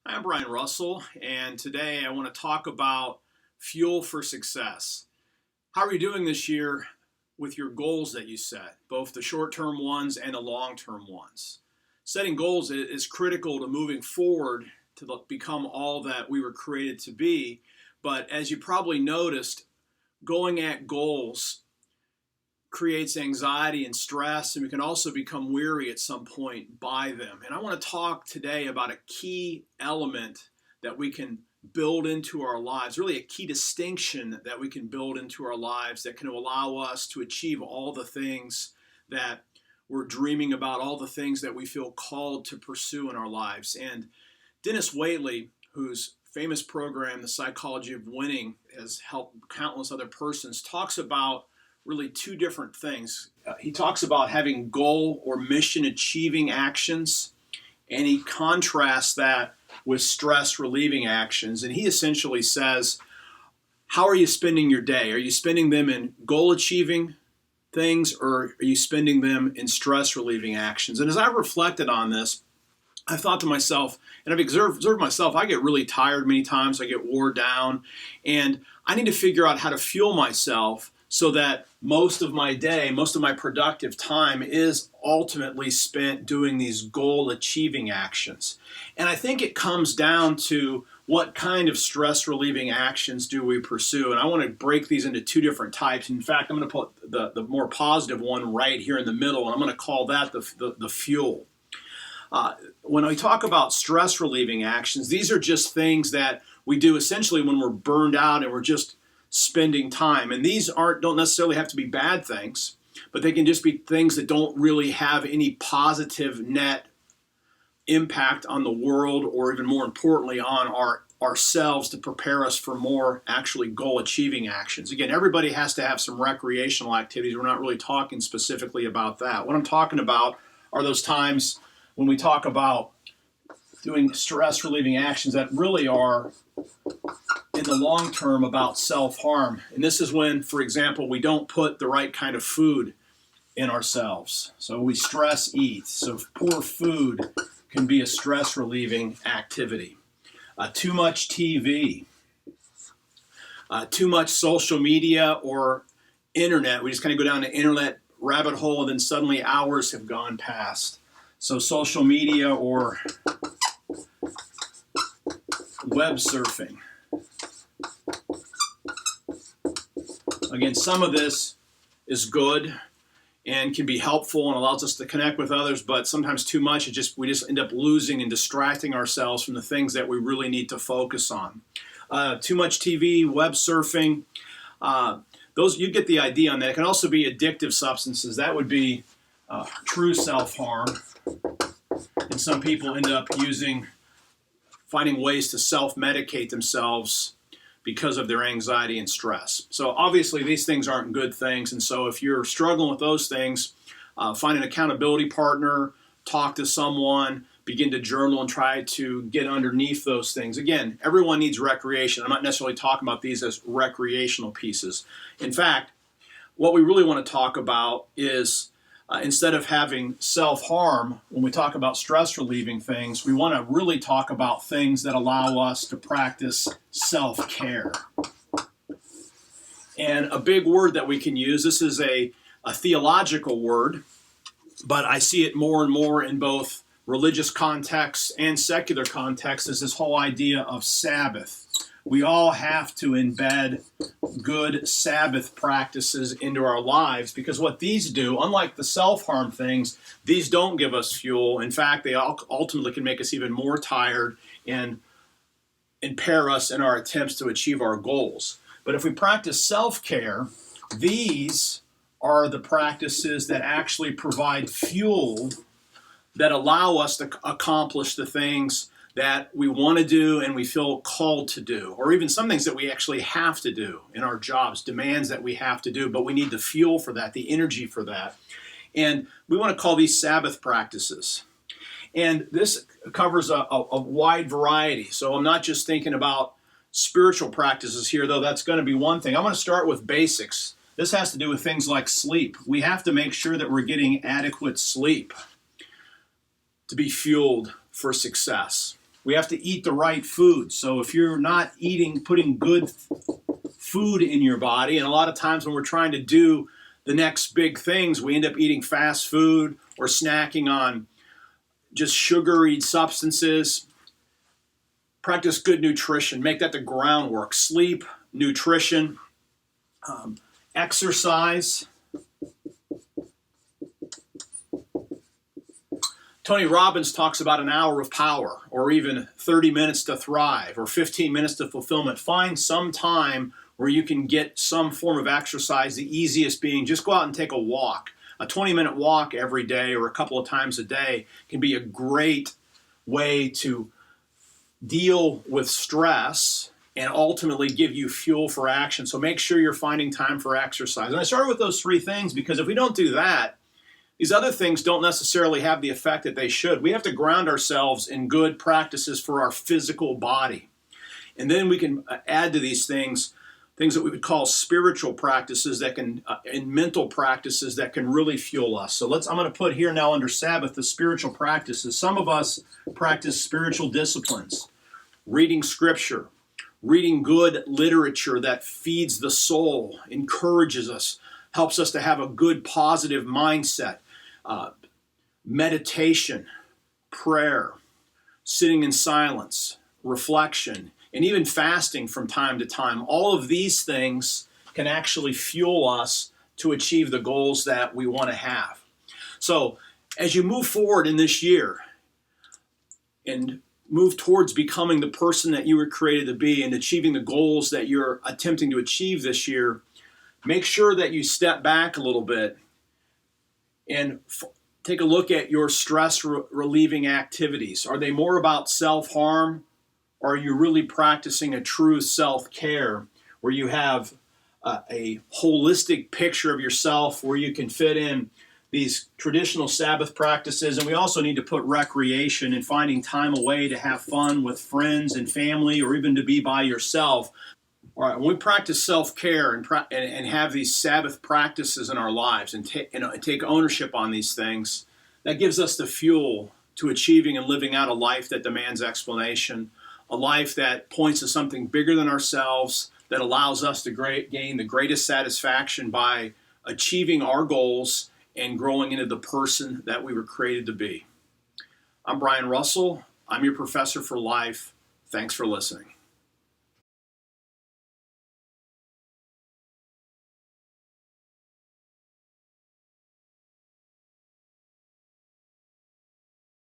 Hi, I'm Brian Russell, and today I want to talk about fuel for success. How are you doing this year with your goals that you set, both the short term ones and the long term ones? Setting goals is critical to moving forward to become all that we were created to be. But as you probably noticed, going at goals creates anxiety and stress, and we can also become weary at some point by them. And I want to talk today about a key element that we can build into our lives, really a key distinction that we can build into our lives that can allow us to achieve all the things that we're dreaming about, all the things that we feel called to pursue in our lives. And Dennis Waitley, whose famous program, The Psychology of Winning, has helped countless other persons, talks about really two different things. He talks about having goal or mission achieving actions, and he contrasts that with stress relieving actions. And he essentially says, how are you spending your day? Are you spending them in goal achieving things, or are you spending them in stress relieving actions? And as I reflected on this, I thought to myself, and I've observed myself, I get really tired many times, I get wore down, and I need to figure out how to fuel myself so that most of my day, most of my productive time is ultimately spent doing these goal achieving actions. And I think it comes down to what kind of stress relieving actions do we pursue? And I want to break these into two different types. In fact, I'm going to put the more positive one right here in the middle, and I'm going to call that the fuel. When we talk about stress relieving actions, these are just things that we do essentially when we're burned out and we're just spending time. And these don't necessarily have to be bad things, but they can just be things that don't really have any positive net impact on the world, or even more importantly on ourselves, to prepare us for more actually goal achieving actions. Again, everybody has to have some recreational activities. We're not really talking specifically about that. What I'm talking about are those times when we talk about doing stress relieving actions that really are in the long term about self-harm. And this is when, for example, we don't put the right kind of food in ourselves. So we stress eat. So poor food can be a stress relieving activity. Too much TV, too much social media or internet. We just kind of go down the internet rabbit hole and then suddenly hours have gone past. So social media or web surfing. Again, some of this is good and can be helpful and allows us to connect with others, but sometimes too much, we just end up losing and distracting ourselves from the things that we really need to focus on. Too much TV, web surfing, those, you get the idea on that. It can also be addictive substances. That would be true self-harm. And some people end up finding ways to self-medicate themselves because of their anxiety and stress. So obviously these things aren't good things. And so if you're struggling with those things, find an accountability partner, talk to someone, begin to journal and try to get underneath those things. Again, everyone needs recreation. I'm not necessarily talking about these as recreational pieces. In fact, what we really want to talk about is instead of having self-harm, when we talk about stress relieving things, we want to really talk about things that allow us to practice self-care. And a big word that we can use, this is a theological word, but I see it more and more in both religious contexts and secular contexts, is this whole idea of Sabbath. We all have to embed good Sabbath practices into our lives, because what these do, unlike the self-harm things, these don't give us fuel. In fact, they ultimately can make us even more tired and impair us in our attempts to achieve our goals. But if we practice self-care, these are the practices that actually provide fuel that allow us to accomplish the things that we want to do and we feel called to do, or even some things that we actually have to do in our jobs, demands that we have to do, but we need the fuel for that, the energy for that. And we want to call these Sabbath practices. And this covers a wide variety. So I'm not just thinking about spiritual practices here, though that's going to be one thing. I'm going to start with basics. This has to do with things like sleep. We have to make sure that we're getting adequate sleep to be fueled for success. We have to eat the right food. So if you're not putting good food in your body, and a lot of times when we're trying to do the next big things, we end up eating fast food or snacking on just sugary substances. Practice good nutrition. Make that the groundwork. Sleep, nutrition, exercise. Tony Robbins talks about an hour of power, or even 30 minutes to thrive, or 15 minutes to fulfillment. Find some time where you can get some form of exercise, the easiest being just go out and take a walk. A 20-minute walk every day or a couple of times a day can be a great way to deal with stress and ultimately give you fuel for action. So make sure you're finding time for exercise. And I started with those three things because if we don't do that, these other things don't necessarily have the effect that they should. We have to ground ourselves in good practices for our physical body. And then we can add to these things that we would call spiritual practices that can, and mental practices that can really fuel us. So I'm going to put here now under Sabbath the spiritual practices. Some of us practice spiritual disciplines, reading scripture, reading good literature that feeds the soul, encourages us, helps us to have a good positive mindset, meditation, prayer, sitting in silence, reflection, and even fasting from time to time. All of these things can actually fuel us to achieve the goals that we want to have. So as you move forward in this year and move towards becoming the person that you were created to be and achieving the goals that you're attempting to achieve this year, make sure that you step back a little bit and take a look at your stress relieving activities. Are they more about self-harm? Or are you really practicing a true self-care where you have a holistic picture of yourself where you can fit in these traditional Sabbath practices? And we also need to put recreation and finding time away to have fun with friends and family or even to be by yourself. All right, when we practice self-care and have these Sabbath practices in our lives and take ownership on these things, that gives us the fuel to achieving and living out a life that demands explanation, a life that points to something bigger than ourselves, that allows us to gain the greatest satisfaction by achieving our goals and growing into the person that we were created to be. I'm Brian Russell. I'm your professor for life. Thanks for listening.